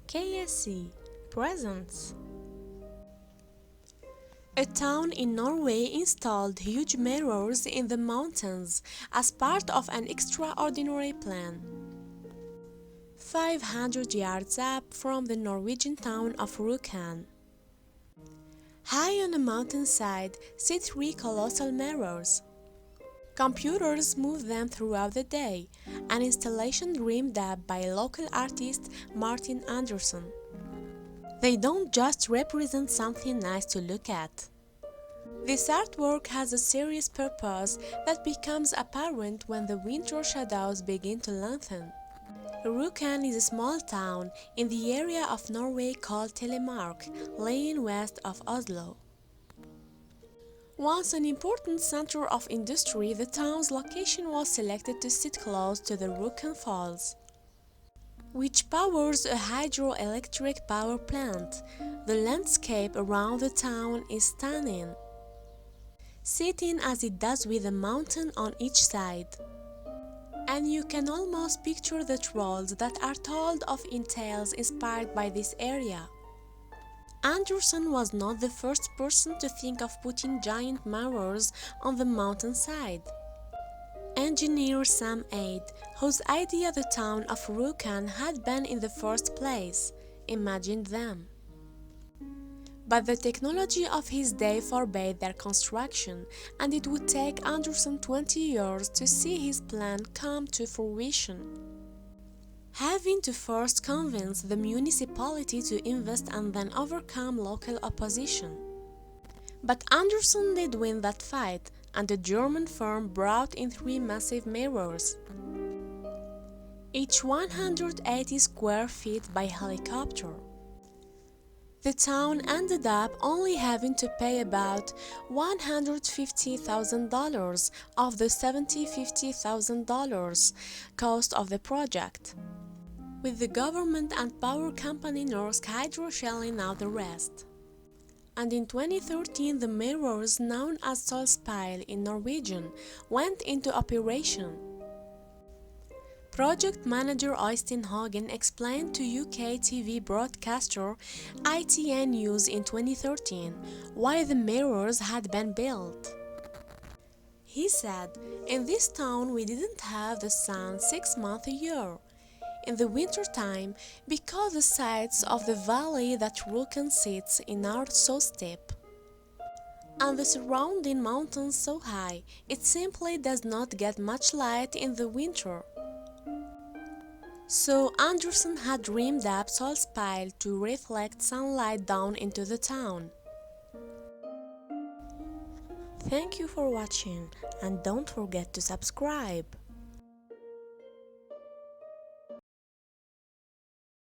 KSC Presents. A town in Norway installed huge mirrors in the mountains as part of an extraordinary plan. 500 yards up from the Norwegian town of Rjukan. High on a mountainside sit three colossal mirrors. Computers move them throughout the day, an installation dreamed up by local artist Martin Andersson. They don't just represent something nice to look at. This artwork has a serious purpose that becomes apparent when the winter shadows begin to lengthen. Rjukan is a small town in the area of Norway called Telemark, lying west of Oslo. Once an important center of industry, the town's location was selected to sit close to the Rjukan Falls, which powers a hydroelectric power plant. The landscape around the town is stunning, sitting as it does with a mountain on each side. And you can almost picture the trolls that are told of in tales inspired by this area. Andersson was not the first person to think of putting giant mirrors on the mountainside. Engineer Sam Aid, whose idea the town of Rjukan had been in the first place, imagined them. But the technology of his day forbade their construction, and it would take Andersson 20 years to see his plan come to fruition, having to first convince the municipality to invest and then overcome local opposition. But Andersson did win that fight, and the German firm brought in three massive mirrors, each 180 square feet by helicopter. The town ended up only having to pay about $150,000 of the $750,000 cost of the project, with the government and power company Norsk Hydro shelling out the rest. And in 2013, the mirrors, known as Solspeil in Norwegian, went into operation. Project manager Øystein Hagen explained to UK TV broadcaster ITN News in 2013 why the mirrors had been built. He said, "In this town we didn't have the sun 6 months a year. In the winter time, because the sides of the valley that Rjukan sits in are so steep, and the surrounding mountains so high, it simply does not get much light in the winter." So Andersson had dreamed up Solspeil to reflect sunlight down into the town. Thank you for watching, and don't forget to subscribe.